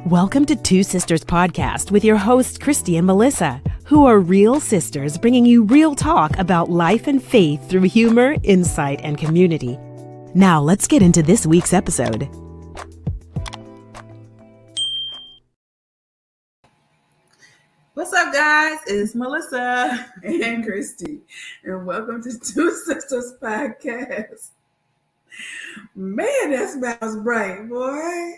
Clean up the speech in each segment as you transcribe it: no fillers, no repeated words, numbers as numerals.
Welcome to Two Sisters Podcast with your hosts, Kristy and Melissa, who are real sisters bringing you real talk about life and faith through humor, insight, and community. Now, let's get into this week's episode. What's up, guys? It's Melissa and Kristy, and welcome to Two Sisters Podcast. Man, that smells bright, boy.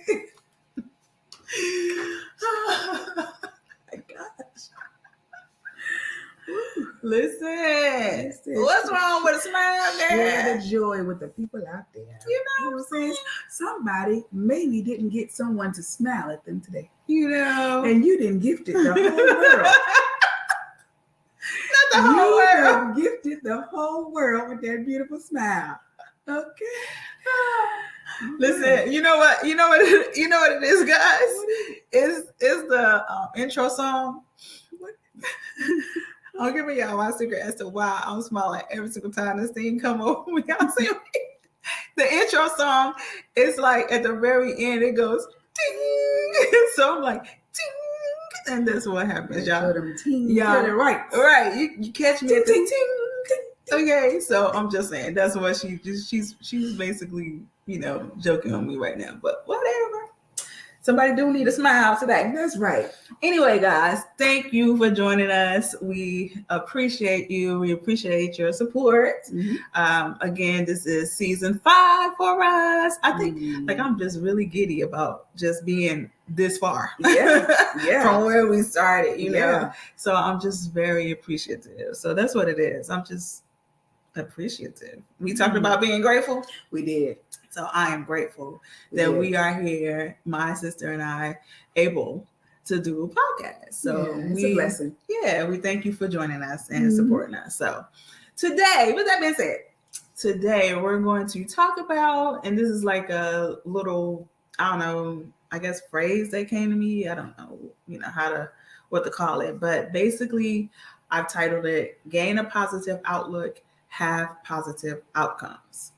Oh my gosh. Listen, what's wrong with a smile, girl? Share the joy with the people out there. You know what I'm saying? Somebody maybe didn't get someone to smile at them today. You know. And you didn't gift it the whole world. Not the whole world. You gifted the whole world with that beautiful smile. Okay. Listen, you know what it is, guys? Is the intro song. I'll give y'all my secret as to why I'm smiling every single time this thing come over when y'all see me. The intro song is like at the very end, it goes ting. So I'm like ting, and that's what happens, y'all. Y'all right. You catch me at the ting. Okay, so I'm just saying that's what she's basically, joking on me right now, but whatever. Somebody do need a smile today. That's right. Anyway, guys, thank you for joining us. We appreciate you. We appreciate your support. Mm-hmm. Again, this is season 5 for us. I think I'm just really giddy about just being this far. Yeah. From where we started, you know. So I'm just very appreciative. So that's what it is. I'm just appreciative. We talked about being grateful. We did. So I am grateful that we are here, my sister and I, able to do a podcast. So it's a blessing. Yeah, we thank you for joining us and supporting us. So today, with that being said, today we're going to talk about, and this is like a little, phrase that came to me. I don't know, what to call it. But basically, I've titled it, Gain a Positive Outlook, Have Positive Outcomes.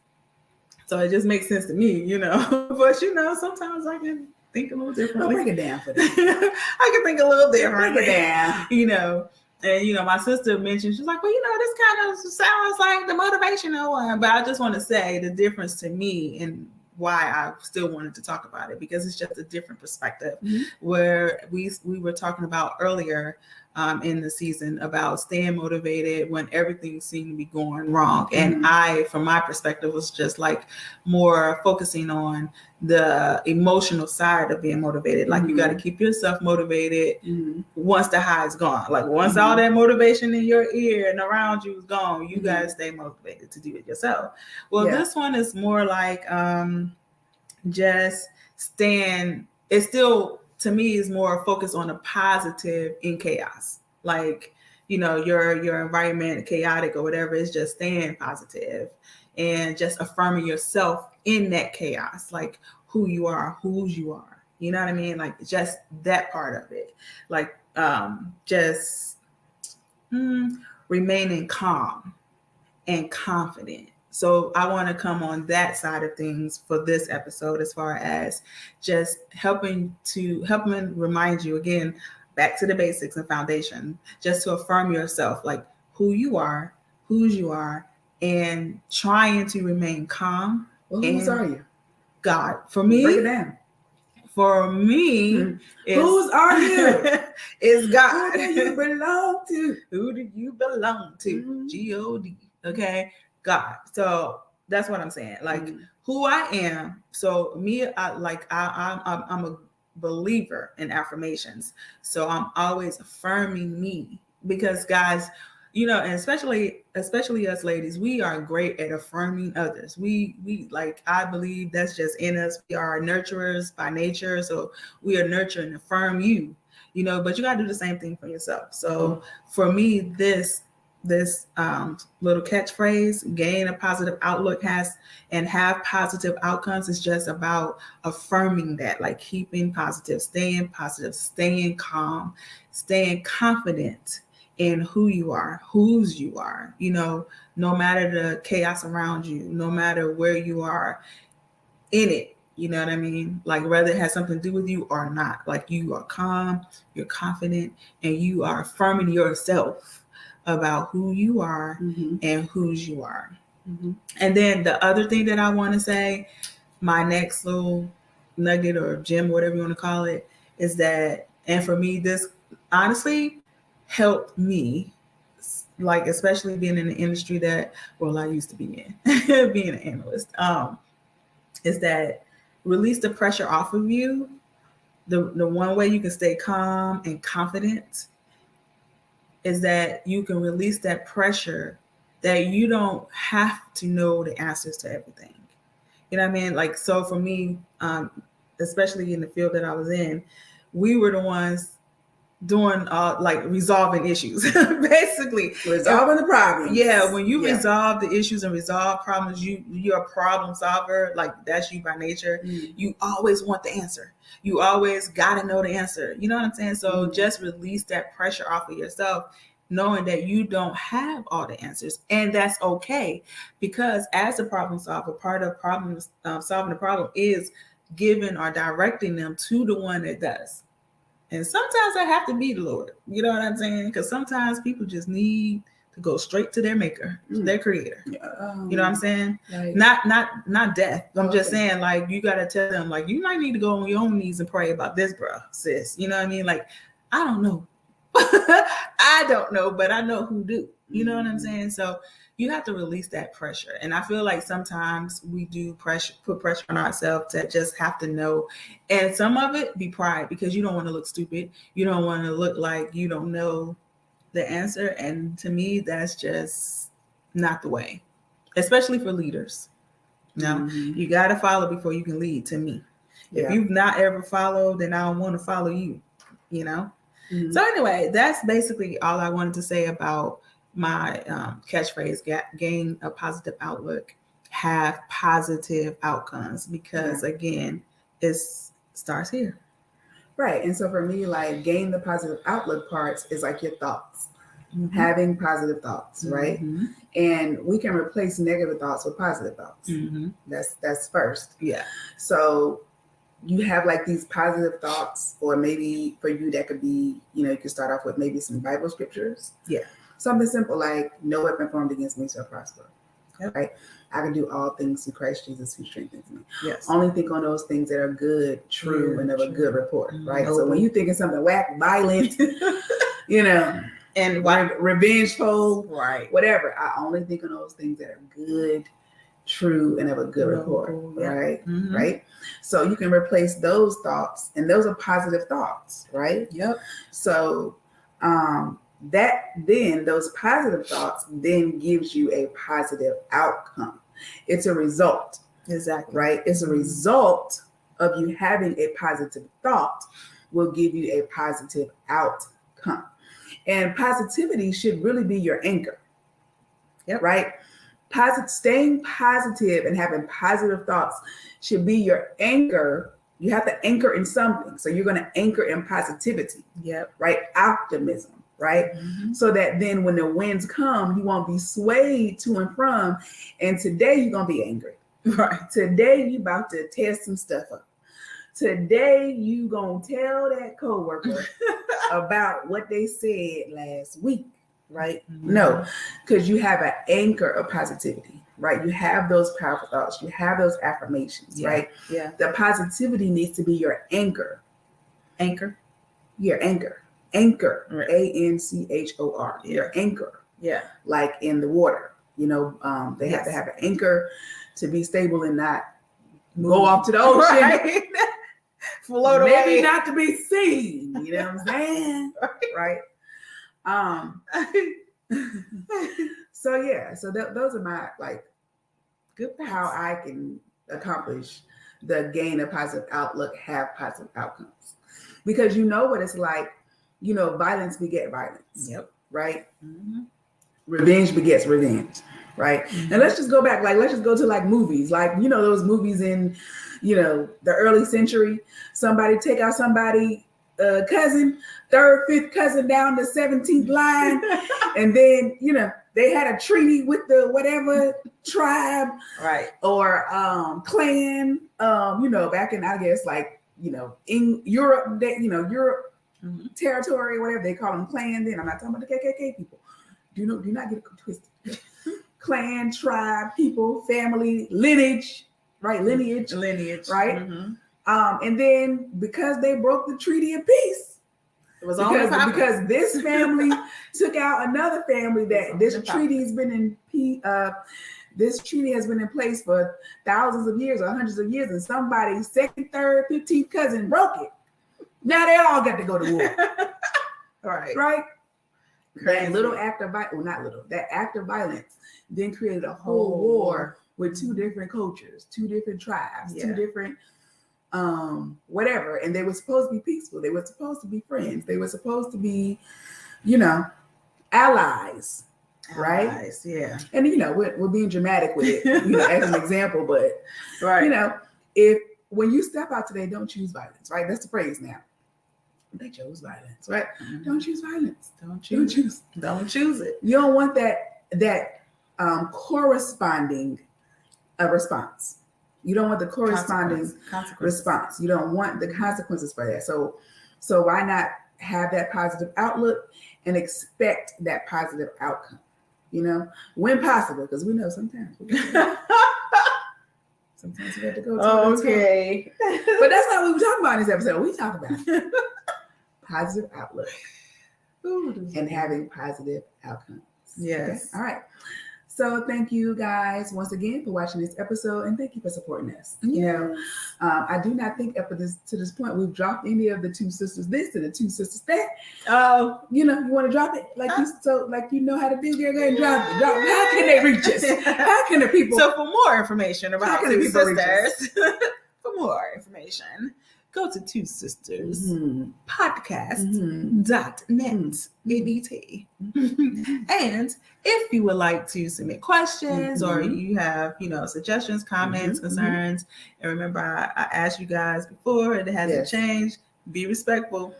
So it just makes sense to me, but sometimes I can think a little differently. Break it down for them. I can think a little differently. Break it down. And my sister mentioned, she's like, well, this kind of sounds like the motivational one. But I just want to say the difference to me and why I still wanted to talk about it, because it's just a different perspective. Mm-hmm. Where we were talking about earlier in the season about staying motivated when everything seemed to be going wrong. Mm-hmm. And I, from my perspective, was just like more focusing on the emotional side of being motivated. Like you got to keep yourself motivated once the high is gone. Like once all that motivation in your ear and around you is gone, you got to stay motivated to do it yourself. Well, this one is more like just staying. It's still, to me, is more focused on the positive in chaos. Like, your environment, chaotic or whatever, is just staying positive and just affirming yourself in that chaos, like who you are, whose you are. You know what I mean? Like just that part of it. Like just remaining calm and confident. So I want to come on that side of things for this episode, as far as just helping remind you again, back to the basics and foundation, just to affirm yourself, like who you are, whose you are, and trying to remain calm. Well, whose are you? God. For me, break it down. For me, whose are you? Is God. Who do you belong to? Who do you belong to? God. Okay. God. So that's what I'm saying. Like who I am. So me, I'm a believer in affirmations. So I'm always affirming me, because guys, and especially us ladies, we are great at affirming others. We like, I believe that's just in us. We are nurturers by nature. So we are nurture and affirm you, but you got to do the same thing for yourself. So for me, this little catchphrase, gain a positive outlook, have positive outcomes, is just about affirming that, like keeping positive, staying calm, staying confident in who you are, whose you are, no matter the chaos around you, no matter where you are in it, You know what I mean? Like whether it has something to do with you or not. Like you are calm, you're confident, and you are affirming yourself about who you are and whose you are. And then the other thing that I want to say, my next little nugget or gem, whatever you want to call it, is that, and for me, this honestly helped me, like especially being in the industry that, well, I used to be in, being an analyst, is that release the pressure off of you. The one way you can stay calm and confident is that you can release that pressure that you don't have to know the answers to everything. You know what I mean? Like, so for me, especially in the field that I was in, we were the ones doing like resolving issues, basically resolving the problems. Yeah, when you resolve the issues and resolve problems, you're a problem solver. Like that's you by nature. You always want the answer. You always got to know the answer. You know what I'm saying? So just release that pressure off of yourself, knowing that you don't have all the answers, and that's okay, because as a problem solver, part of problems solving the problem is giving or directing them to the one that does. And sometimes I have to be the Lord. You know what I'm saying? Because sometimes people just need to go straight to their maker, their creator. You know what I'm saying? Right. Not death. I'm just saying, like, you got to tell them, like, you might need to go on your own knees and pray about this, bro, sis. You know what I mean? Like, I don't know. I don't know, but I know who do. You know what I'm saying? So you have to release that pressure. And I feel like sometimes we do put pressure on ourselves to just have to know. And some of it be pride, because you don't want to look stupid. You don't want to look like you don't know the answer. And to me, that's just not the way, especially for leaders. No, you got to follow before you can lead, to me. If you've not ever followed, then I don't want to follow you, you know? So anyway, that's basically all I wanted to say about my catchphrase, gain a positive outlook, have positive outcomes, because again, it starts here. Right. And so for me, like, gain the positive outlook parts is like your thoughts, having positive thoughts, right? And we can replace negative thoughts with positive thoughts. That's first. Yeah. So you have like these positive thoughts, or maybe for you that could be, you know, you could start off with maybe some Bible scriptures. Yeah. Something simple like, no weapon formed against me shall prosper. Right? I can do all things through Christ Jesus who strengthens me. Yes. Only think on those things that are good, true, and of a good report. Right? So when you think of something whack, violent, you know, and revengeful, right, whatever, I only think of those things that are good, true, and of a good report. Right? Right? So you can replace those thoughts, and those are positive thoughts, right? Yep. So that then, those positive thoughts then gives you a positive outcome. It's a result. Exactly. Right? It's a result of you having a positive thought will give you a positive outcome. And positivity should really be your anchor. Yep. Right? Staying positive and having positive thoughts should be your anchor. You have to anchor in something. So you're going to anchor in positivity. Yep. Right? Optimism. Right? So that then when the winds come, you won't be swayed to and from. And today you're going to be angry. Right? Today you about to tear some stuff up. Today you going to tell that coworker about what they said last week. Right? No, because you have an anchor of positivity, right? You have those powerful thoughts. You have those affirmations, right? Yeah. The positivity needs to be your anchor. Anchor? Your anchor. Anchor. Right. ANCHOR. Yeah. Your anchor. Yeah. Like in the water, you know, they have to have an anchor to be stable and not go off to the ocean. Right. Float away. Maybe not to be seen. You know what I'm saying? Right. So yeah, so those are my like good points. How I can accomplish the gain a positive outlook, have positive outcomes, because you know what it's like, you know, violence beget violence. Yep. Right. Revenge begets revenge. Right. And let's just go back, like, let's just go to like movies, like, you know, those movies in, you know, the early century, somebody take out somebody cousin, third, fifth cousin down the 17th line, and then, you know, they had a treaty with the whatever tribe, right, or clan. Back in, I guess, like, in Europe, Europe territory, whatever they call them, clan. Then I'm not talking about the KKK people. Do not get it twisted. Clan, tribe, people, family, lineage, right? Lineage, right? And then because they broke the treaty of peace, it was because this family took out another family that this treaty has been in place for thousands of years or hundreds of years, and somebody's second, third, 15th cousin broke it. Now they all got to go to war. Right. That little act of that act of violence then created a whole war with two different cultures, two different tribes, two different whatever. And they were supposed to be peaceful. They were supposed to be friends. They were supposed to be, allies. Right? Yeah. And we're being dramatic with it, as an example, but when you step out today, don't choose violence, right? That's the phrase now. They chose violence, right? Don't choose violence. Don't choose it. You don't want that corresponding response. You don't want the corresponding response. You don't want the consequences for that. So why not have that positive outlook and expect that positive outcome? When possible, because we know sometimes we have to go to okay. But that's not what we're talking about in this episode. We talk about positive outlook and having positive outcomes. Yes. Okay? All right. So thank you guys once again for watching this episode, and thank you for supporting us. I do not think up to this point we've dropped any of the two sisters this and the two sisters that. Oh, you want to drop it like how to do. Girl, go ahead and drop it. How can they reach us? How can the people? So for more information about Two Sisters, for more information, go to Two Sisters podcast.net. And if you would like to submit questions or you have, suggestions, comments, concerns, and remember I asked you guys before, it hasn't changed. Be respectful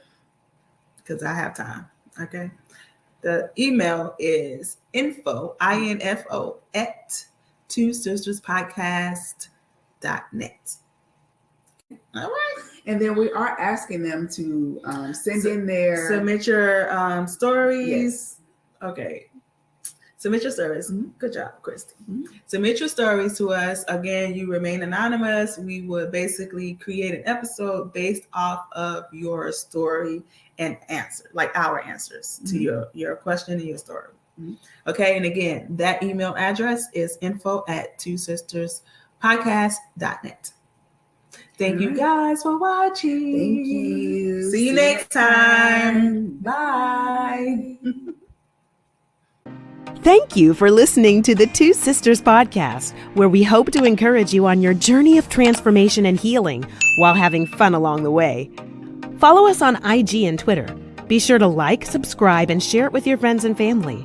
because I have time. Okay. The email is info at twosisterspodcast.net. All right. And then we are asking them to submit your stories. Yes. Okay. Submit your stories. Good job, Kristy. Submit your stories to us. Again, you remain anonymous. We would basically create an episode based off of your story and answer, like our answers to your question and your story. Okay. And again, that email address is info at twosisterspodcast.net. Thank you guys for watching. Thank you. See you next time. Bye. Thank you for listening to the Two Sisters Podcast, where we hope to encourage you on your journey of transformation and healing while having fun along the way. Follow us on IG and Twitter. Be sure to like, subscribe, and share it with your friends and family.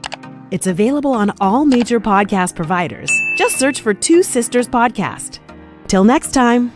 It's available on all major podcast providers. Just search for Two Sisters Podcast. Till next time.